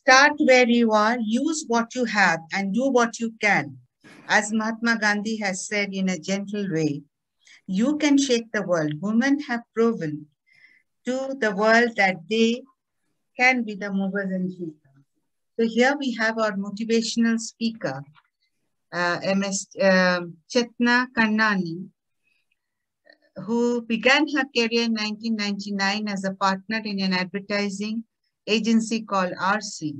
Start where you are, use what you have, and do what you can. As Mahatma Gandhi has said in a gentle way, you can shake the world. Women have proven to the world that they can be the movers and shakers. So here we have our motivational speaker, MS Chetna Kannani, who began her career in 1999 as a partner in an advertising agency called RC.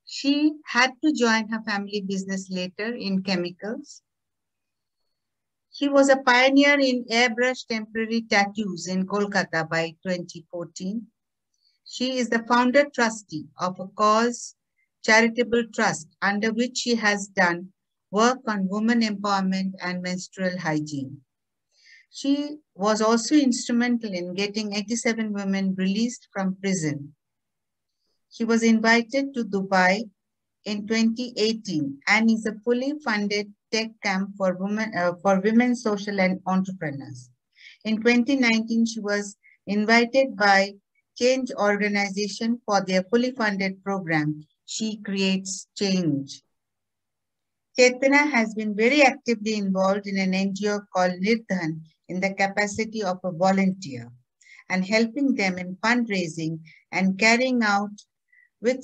She had to join her family business later in chemicals. She was a pioneer in airbrush temporary tattoos in Kolkata by 2014. She is the founder trustee of a cause charitable trust under which she has done work on women empowerment and menstrual hygiene. She was also instrumental in getting 87 women released from prison. She was invited to Dubai in 2018 and is a fully funded tech camp for women social and entrepreneurs. In 2019, she was invited by Change Organization for their fully funded program, She Creates Change. Chetna has been very actively involved in an NGO called Nirdhan in the capacity of a volunteer and helping them in fundraising and carrying out with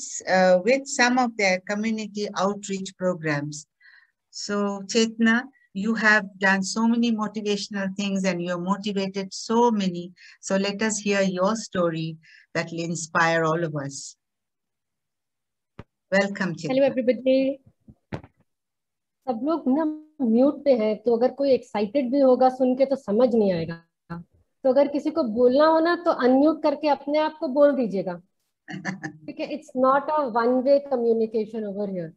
some of their community outreach programs. So Chetna, you have done so many motivational things and you've motivated so many. So let us hear your story that will inspire all of us. Welcome, Chetna. Hello everybody. सब लोग ना mute पे हैं, तो अगर कोई excited भी होगा सुन के तो समझ नहीं आएगा. तो अगर किसी को बोलना हो ना तो अनम्यूट करके अपने आप को बोल दीजिएगा. ठीक है, it's not a one way communication over here.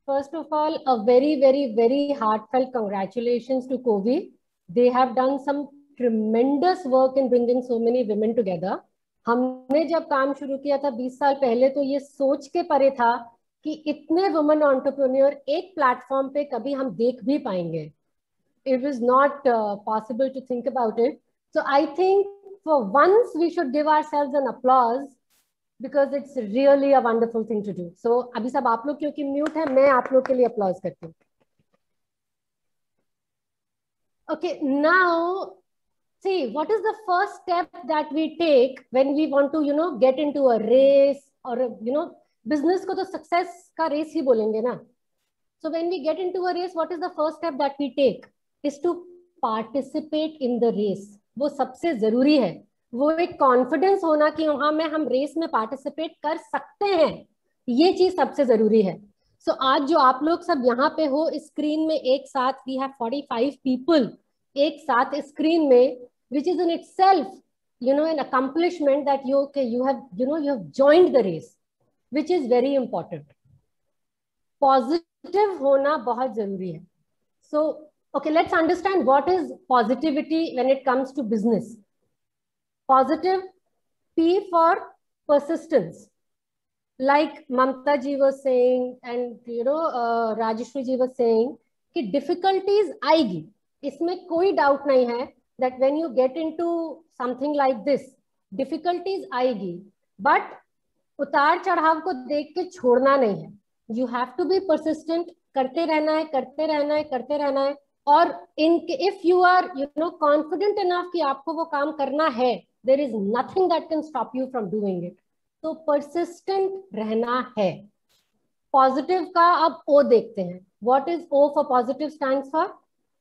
First of all, a very, very, very heartfelt congratulations to COVI. They have done some tremendous work in bringing so many women together. हमने जब काम शुरू किया था 20 साल पहले, तो ये सोच के परे था कि इतने वुमेन एंटरप्रेन्योर एक प्लेटफॉर्म पे कभी हम देख भी पाएंगे. It was not possible to think about it. So I think for once we should give ourselves an applause because it's really a wonderful thing to do. So अभी सब आप लोग क्योंकि म्यूट है, मैं आप लोग के लिए अप्लॉज करती हूँ. Okay, now see, what is the first step that we take when we want to, get into a race or, business को तो success का race ही बोलेंगे ना. So when we get into a race, what is the first step that we take? Is to participate in the race. वो सबसे जरूरी है. वो एक कॉन्फिडेंस होना कि हाँ मैं हम रेस में पार्टिसिपेट कर सकते हैं, ये चीज सबसे जरूरी है. सो आज जो आप लोग सब यहाँ पे हो स्क्रीन में एक साथ, वी हैव 45 पीपल एक साथ स्क्रीन में, which is in itself, an accomplishment that you have joined the race, which is very important. Positive होना बहुत जरूरी है. So, okay, let's understand what is positivity when it comes to business. Positive, P for persistence. Like Mamta ji was saying, and Rajeshri ji was saying, कि difficulties आएगी, इसमें कोई doubt नहीं है that when you get into something like this, difficulties आएगी, but उतार चढ़ाव को देख के छोड़ना नहीं है. You have to be persistent, करते रहना है, करते रहना है, करते रहना है. और if you are confident enough कि आपको वो काम करना है, there is nothing that can stop you from doing it. तो persistent रहना है. Positive का अब O देखते हैं. What is O for positive stands for?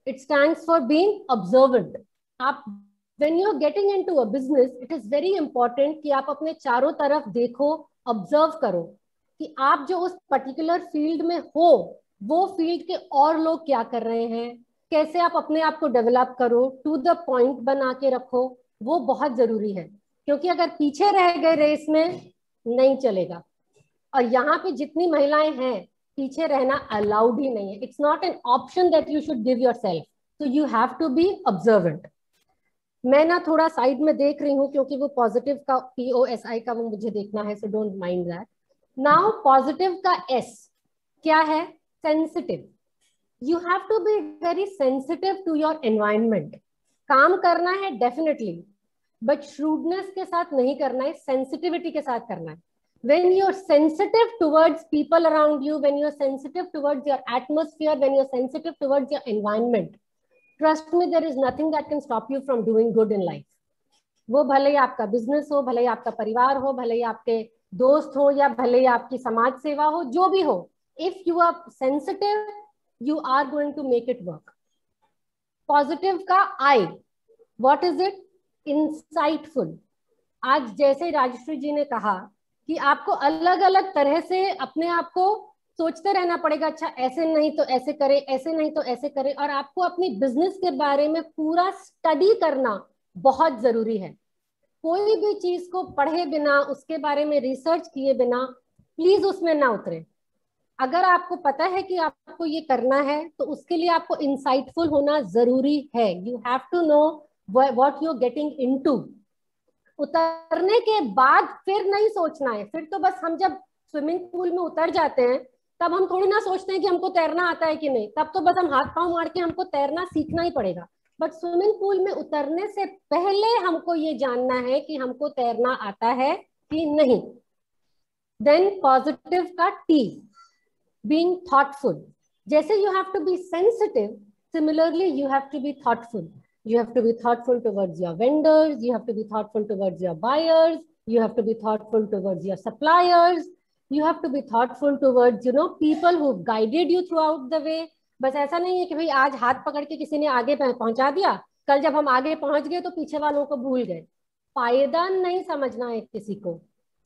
It stands for being observant. आप when you are getting into a business, it is very important कि आप अपने चारों तरफ देखो, observe करो कि आप जो उस particular field में हो, वो field के और लोग क्या कर रहे हैं, कैसे आप अपने आप को डेवलप करो, to the point बना के रखो. वो बहुत जरूरी है, क्योंकि अगर पीछे रह गए रेस में नहीं चलेगा. और यहाँ पे जितनी महिलाएं हैं, पीछे रहना अलाउड ही नहीं है. It's not an option that you should give yourself. So you have to be observant. मैं ना थोड़ा साइड में देख रही हूँ क्योंकि वो पॉजिटिव का POSI का वो मुझे देखना है, so don't mind that. Now positive का S क्या है? Sensitive. You have to be very sensitive to your environment. काम करना है डेफिनेटली, बट श्रूडनेस के साथ नहीं करना है, सेंसिटिविटी के साथ करना है. When you're sensitive towards people around you, when you're sensitive towards your atmosphere, when you're sensitive towards your environment, trust me, there is nothing that can stop you from doing good in life. वो भले ही आपका business हो, भले ही आपका परिवार हो, भले ही आपके दोस्त हो, या भले ही आपकी समाज सेवा हो, जो भी हो, if you are sensitive, you are going to make it work. Positive का I, what is it? Insightful. आज जैसे राजश्री जी ने कहा कि आपको अलग अलग तरह से अपने आप को सोचते रहना पड़ेगा, अच्छा ऐसे नहीं तो ऐसे करे, ऐसे नहीं तो ऐसे करे, और आपको अपनी बिजनेस के बारे में पूरा स्टडी करना बहुत जरूरी है. कोई भी चीज को पढ़े बिना, उसके बारे में रिसर्च किए बिना प्लीज उसमें ना उतरे. अगर आपको पता है कि आपको ये करना है तो उसके लिए आपको इंसाइटफुल होना जरूरी है. You have to know what you are getting into. उतरने के बाद फिर नहीं सोचना है. फिर तो बस हम जब स्विमिंग पूल में उतर जाते हैं तब हम थोड़ी ना सोचते हैं कि हमको तैरना आता है कि नहीं. तब तो बस हम हाथ पांव मार के हमको तैरना सीखना ही पड़ेगा. बट स्विमिंग पूल में उतरने से पहले हमको ये जानना है कि हमको तैरना आता है कि नहीं. देन पॉजिटिव का टी, बीइंग थॉटफुल. जैसे you have to be sensitive, similarly you have to be thoughtful. You have to be thoughtful towards your vendors. You have to be thoughtful towards your buyers. You have to be thoughtful towards your suppliers. You have to be thoughtful towards, people who've guided you throughout the way. बस ऐसा नहीं है कि भाई आज हाथ पकड़ के किसी ने आगे पहुंचा दिया, कल जब हम आगे पहुंच गए तो पीछे वालों को भूल गए. पायदान नहीं समझना है किसी को,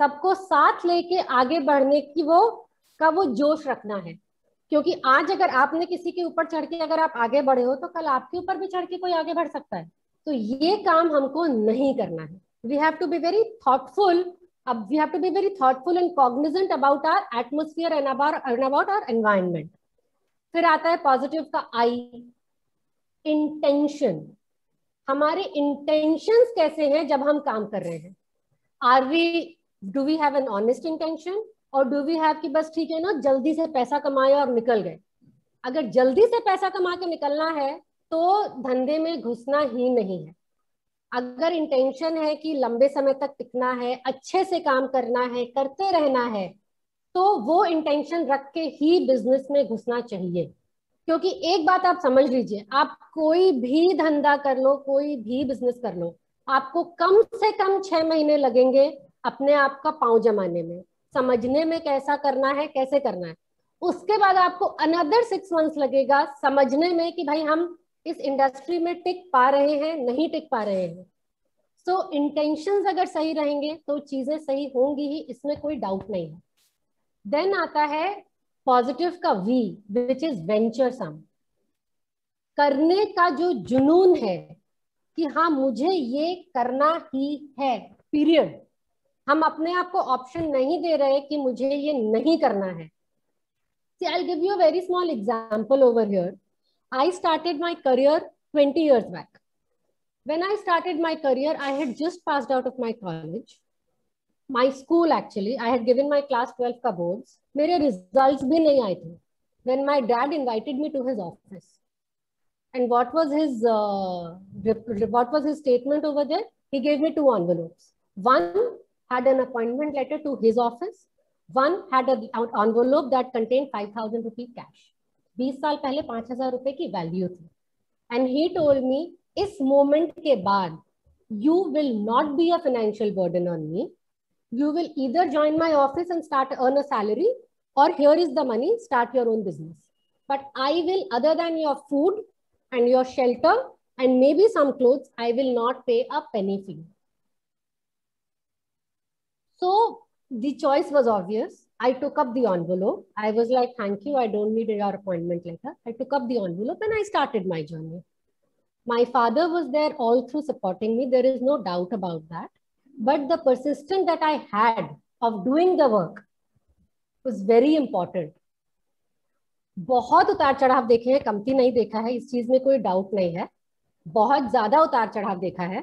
सबको साथ लेके आगे बढ़ने की वो जोश रखना है. क्योंकि आज अगर आपने किसी के ऊपर चढ़ के अगर आप आगे बढ़े हो तो कल आपके ऊपर भी चढ़ के कोई आगे बढ़ सकता है. तो ये काम हमको नहीं करना है. We have to be very thoughtful. अब we have to be very thoughtful and cognizant about our atmosphere and about our environment. फिर आता है पॉजिटिव का आई, इंटेंशन. हमारे इंटेंशंस कैसे हैं जब हम काम कर रहे हैं? Do we have an honest intention, और डू वी हैव कि बस ठीक है ना, जल्दी से पैसा कमाए और निकल गए? अगर जल्दी से पैसा कमा के निकलना है तो धंधे में घुसना ही नहीं है. अगर इंटेंशन है कि लंबे समय तक टिकना है, अच्छे से काम करना है, करते रहना है, तो वो इंटेंशन रख के ही बिजनेस में घुसना चाहिए. क्योंकि एक बात आप समझ लीजिए, आप कोई भी धंधा कर लो, कोई भी बिजनेस कर लो, आपको कम से कम 6 महीने लगेंगे अपने आप का पांव जमाने में, समझने में कैसा करना है, कैसे करना है. उसके बाद आपको अनदर 6 मंथ्स लगेगा समझने में कि भाई हम इस इंडस्ट्री में टिक पा रहे हैं, नहीं टिक पा रहे हैं. सो इंटेंशंस अगर सही रहेंगे तो चीजें सही होंगी ही, इसमें कोई डाउट नहीं है. देन आता है पॉजिटिव का वी, विच इज वेंचरसम. करने का जो जुनून है कि हाँ मुझे ये करना ही है, पीरियड. हम अपने आप को ऑप्शन नहीं दे रहे कि मुझे ये नहीं करना है. See, I'll give you a very small example over here. I started my career 20 years back. When I started my career, I had just passed out of my college. My school actually, I had given my class 12 का boards. मेरे results भी नहीं आए थे. When my dad invited me to his office. And what was his statement over there? He gave me 2 envelopes. One had an appointment letter to his office. One had an envelope that contained 5,000 rupee cash. 20 साल पहले 5,000 रुपए की value थी. And he told me, इस moment के बाद you will not be a financial burden on me. You will either join my office and earn a salary, or here is the money, start your own business. But I will, other than your food and your shelter and maybe some clothes, I will not pay a penny fee. So the choice was obvious. I took up the envelope. I was like, thank you, I don't need your appointment letter. I took up the envelope and I started my journey. My father was there all through supporting me. There is no doubt about that. But the persistence that I had of doing the work was very important. बहुत उतार चढ़ाव देखे हैं, कमती नहीं देखा है, इस चीज में कोई डाउट नहीं है. बहुत ज्यादा उतार चढ़ाव देखा है,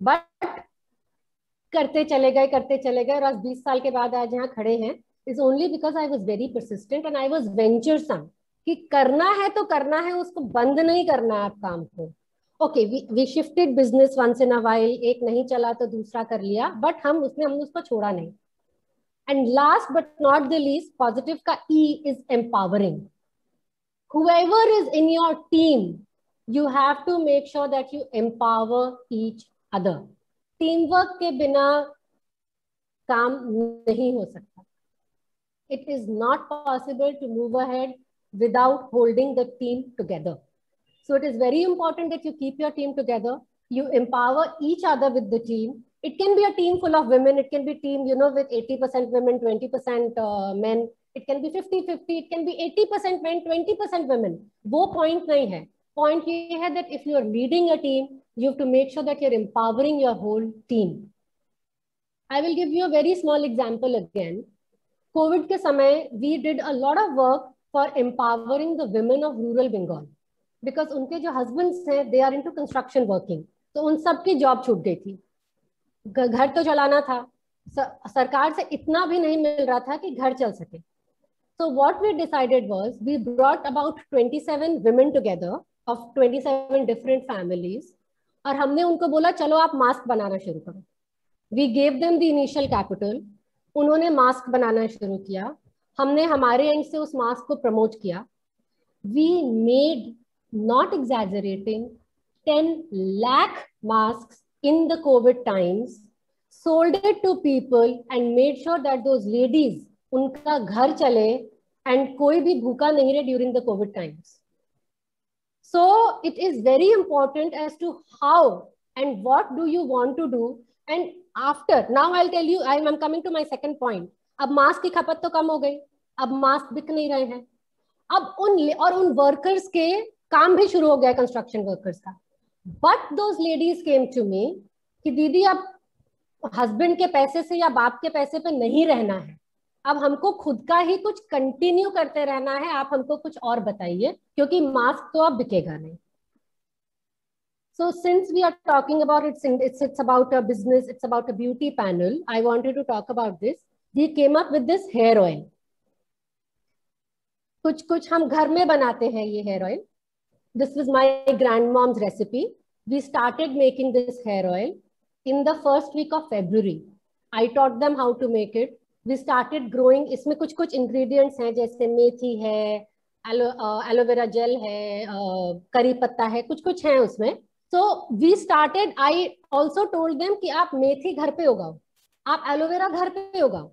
बट करते चले गए और आज 20 साल के बाद आज यहाँ खड़े हैं, is only because I was very persistent and I was venturesome. कि करना है तो करना है, उसको बंद नहीं करना है आप काम को. Okay, we shifted business once in a while, एक नहीं चला तो दूसरा कर लिया, बट हमने उसको छोड़ा नहीं. And last but not the least, positive का E is empowering. Whoever is in your team, you have to make sure that you empower each other. Teamwork के बिना काम नहीं हो सकता. It is not possible to move ahead without holding the team together. So it is very important that you keep your team together. You empower each other with the team. It can be a team full of women. It can be a team, with 80% women, 20% men. It can be 50-50. It can be 80% men, 20% women. वो point नहीं है. Point ये है that if you are leading a team, you have to make sure that you're empowering your whole team. I will give you a very small example again. COVID के समय, we did a lot of work for empowering the women of rural Bengal. Because उनके जो husbands हैं, they are into construction working. तो उन सब की job छूट गई थी. घर तो चलाना था, सरकार से इतना भी नहीं मिल रहा था कि घर चल सके. So what we decided was, we brought about 27 women together of 27 different families. और हमने उनको बोला, चलो आप मास्क बनाना शुरू करो. We gave them the initial capital. उन्होंने मास्क बनाना शुरू किया. हमने हमारे एंड से उस मास्क को प्रमोट किया. We made, not exaggerating, 10 lakh masks in the COVID times, sold it to people and made sure that those ladies, उनका घर चले and कोई भी भूखा नहीं रहे during the COVID times. So it is very important as to how and what do you want to do. And after, now I'll tell you, I'm coming to my second point. अब mask की खपत तो कम हो गई, अब mask बिक नहीं रहे हैं. अब उन वर्कर्स के काम भी शुरू हो गया कंस्ट्रक्शन वर्कर्स का. But those ladies came to me कि दीदी अब हस्बैंड के पैसे से या बाप के पैसे पे नहीं रहना है, अब हमको खुद का ही कुछ कंटिन्यू करते रहना है, आप हमको कुछ और बताइए, क्योंकि मास्क तो अब बिकेगा नहीं. So since we are talking about it's about a business, it's about a beauty panel, I wanted to talk about this. We came up with this hair oil. कुछ हम घर में बनाते हैं ये hair oil. This was my grandmom's recipe. We started making this hair oil in the first week of February. I taught them how to make it. We started growing. इसमें कुछ ingredients हैं, जैसे मेथी है, एलोवेरा जेल है, करी पत्ता है, कुछ हैं उसमें. So we started, I also told them कि आप मेथी घर पे उगाओ, आप एलोवेरा घर पे उगाओ,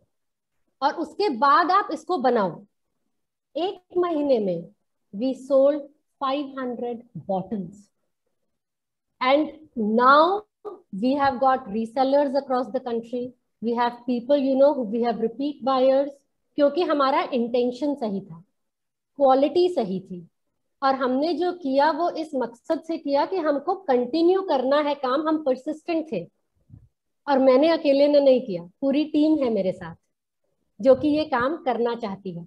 और उसके बाद आप इसको बनाओ. एक महीने में we sold 500 bottles. And now we have got resellers across the country. We have people, we have repeat buyers, क्योंकि हमारा intention सही था, quality सही थी, और हमने जो किया वो इस मकसद से किया कि हमको कंटिन्यू करना है काम. हम persistent थे, और मैंने अकेले ने नहीं किया, पूरी टीम है मेरे साथ जो कि ये काम करना चाहती है.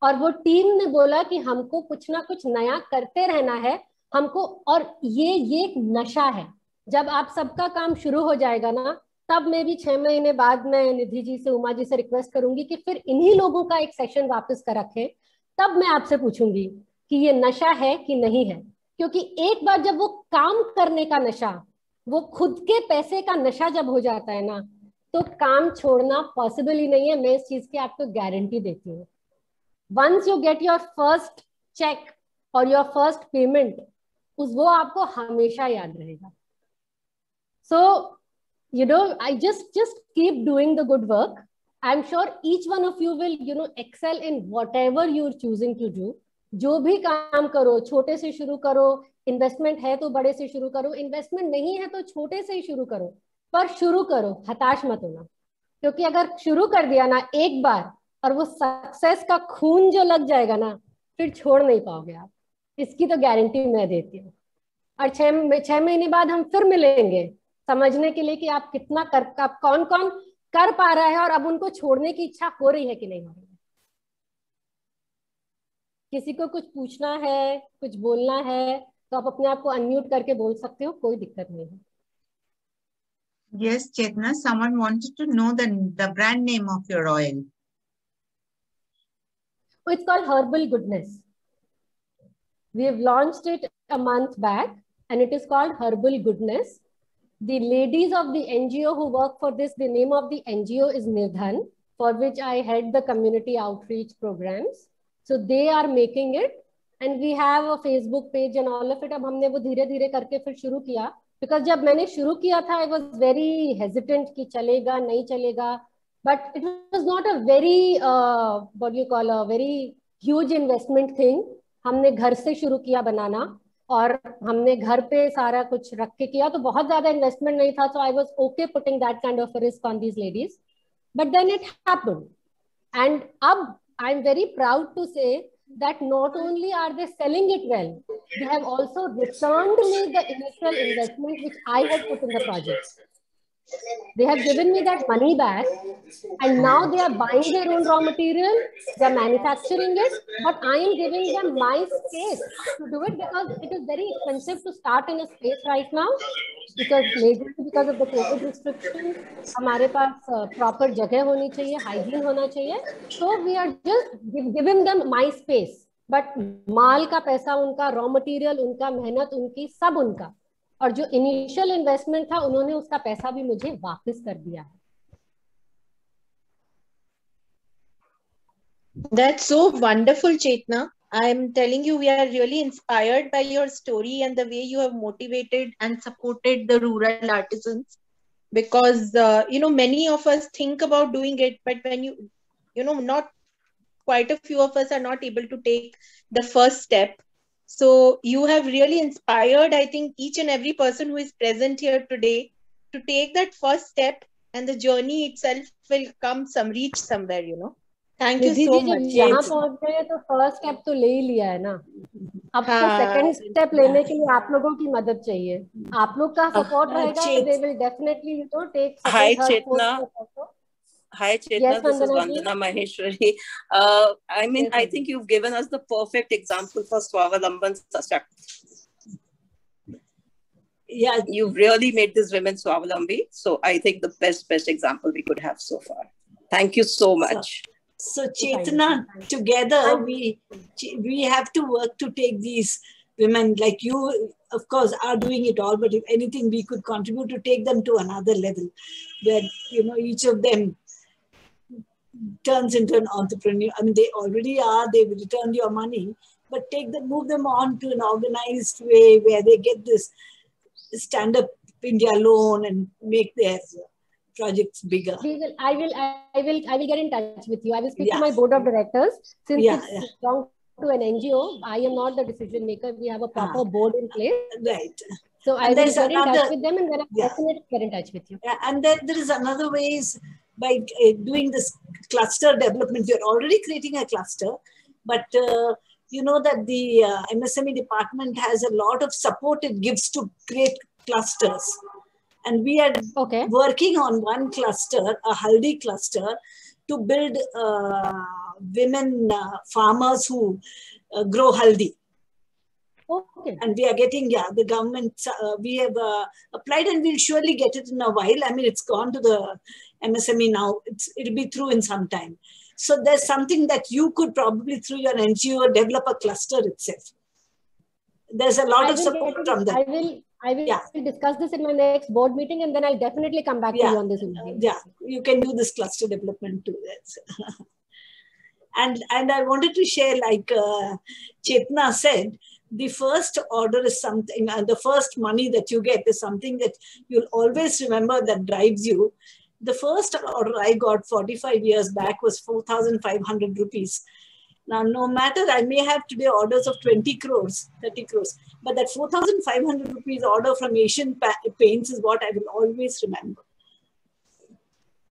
और वो टीम ने बोला कि हमको कुछ ना कुछ नया करते रहना है हमको. और ये एक नशा है. जब आप सबका काम शुरू हो जाएगा ना, तब मैं भी 6 महीने बाद मैं निधि जी से, उमा जी से रिक्वेस्ट करूंगी कि फिर इन्हीं लोगों का एक सेशन वापस कर रखें. तब मैं आपसे पूछूंगी कि ये नशा है कि नहीं है. क्योंकि एक बार जब वो काम करने का नशा, वो खुद के पैसे का नशा जब हो जाता है ना, तो काम छोड़ना पॉसिबल ही नहीं है. मैं इस चीज की आपको गारंटी देती हूँ. Once you get your first check or your first payment, वो आपको हमेशा याद रहेगा. So, I just keep doing the good work. I'm sure each one of you will, excel in whatever you're choosing to do. जो भी काम करो, छोटे से शुरू करो. इन्वेस्टमेंट है तो बड़े से शुरू करो, इन्वेस्टमेंट नहीं है तो छोटे से ही शुरू करो, पर शुरू करो, हताश मत होना. क्योंकि अगर शुरू कर दिया ना एक बार, और वो सक्सेस का खून जो लग जाएगा ना, फिर छोड़ नहीं पाओगे आप. इसकी तो गारंटी मैं देती हूँ. और 6 महीने बाद हम फिर मिलेंगे समझने के लिए कि आप कितना आप कौन कर पा रहा है, और अब उनको छोड़ने की इच्छा हो रही है कि नहीं हो रही है. किसी को कुछ पूछना है, कुछ बोलना है, तो आप अपने आप को अनम्यूट करके बोल सकते हो, कोई दिक्कत नहीं है. Yes, Chetna, someone wanted to know the brand name of your oil. It's called Herbal Goodness. We have launched it a month back, and it is called Herbal Goodness. The ladies of the NGO who work for this, the name of the NGO is Nirdhan, for which I head the community outreach programs. So they are making it, and we have a Facebook page and all of it. अब हमने वो धीरे धीरे करके फिर शुरू किया, because जब मैंने शुरू किया था I was very hesitant कि चलेगा नहीं चलेगा, but it was not a very what do you call, a very huge investment thing. हमने घर से शुरू किया बनाना, और हमने घर पे सारा कुछ रख के किया, तो बहुत ज्यादा इन्वेस्टमेंट नहीं था. So I was okay putting that kind of a risk on these ladies, but then it happened, and अब I'm very proud to say that not only are they selling it well, they have also returned me the initial investment which I had put in the project. They have given me that money back, and now they are buying their own raw material, they are manufacturing it, but I am giving them my space to do it, because it is very expensive to start in a space right now, because majorly because of the COVID restrictions, हमारे पास proper जगह होनी चाहिए, hygiene होना चाहिए. So we are just giving them my space, but माल का पैसा उनका, raw material उनका, मेहनत उनकी, सब उनका, और जो इनिशियल इन्वेस्टमेंट था उन्होंने उसका पैसा भी मुझे वापस कर दिया है. That's so wonderful, Chetna. I'm telling you, we are really inspired by your story and the way you have motivated and supported the rural artisans. Because, many of us think about doing it, but when not quite a few of us are not able to take the first step. So you have really inspired, I think, each and every person who is present here today to take that first step, and the journey itself will reach somewhere, Thank you so much. यहाँ पहुँच गए तो first step तो ले ही लिया है ना, अब तो सेकंड स्टेप लेने के लिए आप लोगों की मदद चाहिए. आप लोग का सपोर्ट रहेगा, they will definitely take second, third, fourth step. Hi, Chetna. Yes, this is Vandana Maheshwari. I think you've given us the perfect example for Swavalamban Sashakt. Yeah, you've really made this women Swavalambi. So I think the best example we could have so far. Thank you so much. So Chetna, together we have to work to take these women, like you, of course, are doing it all, but if anything, we could contribute to take them to another level, where, each of them turns into an entrepreneur. I mean, they already are, they've returned your money, but move them on to an organized way where they get this stand-up India loan and make their projects bigger. I will get in touch with you. I will speak to my board of directors. Since it's belongs to an NGO, I am not the decision maker. We have a proper board in place. Right. So I will get in touch with them, and then I'll definitely get in touch with you. Yeah, and then there is another ways by doing this cluster development. You're already creating a cluster, but you know that the MSME department has a lot of support it gives to create clusters. And we are working on one cluster, a Haldi cluster, to build women farmers who grow Haldi. Okay. And we are getting, the government, we have applied, and we'll surely get it in a while. I mean, it's gone to the MSME now. It'll be through in some time. So there's something that you could probably, through your NGO, develop a cluster itself. There's a lot of support from that. I will discuss this in my next board meeting, and then I'll definitely come back to you on this. Yeah, you can do this cluster development too. And I wanted to share, like Chetna said, the first order is something, and the first money that you get is something that you'll always remember that drives you. The first order I got 45 years back was 4,500 rupees. Now, no matter, I may have today orders of 20 crores, 30 crores, but that 4,500 rupees order from Asian Paints is what I will always remember.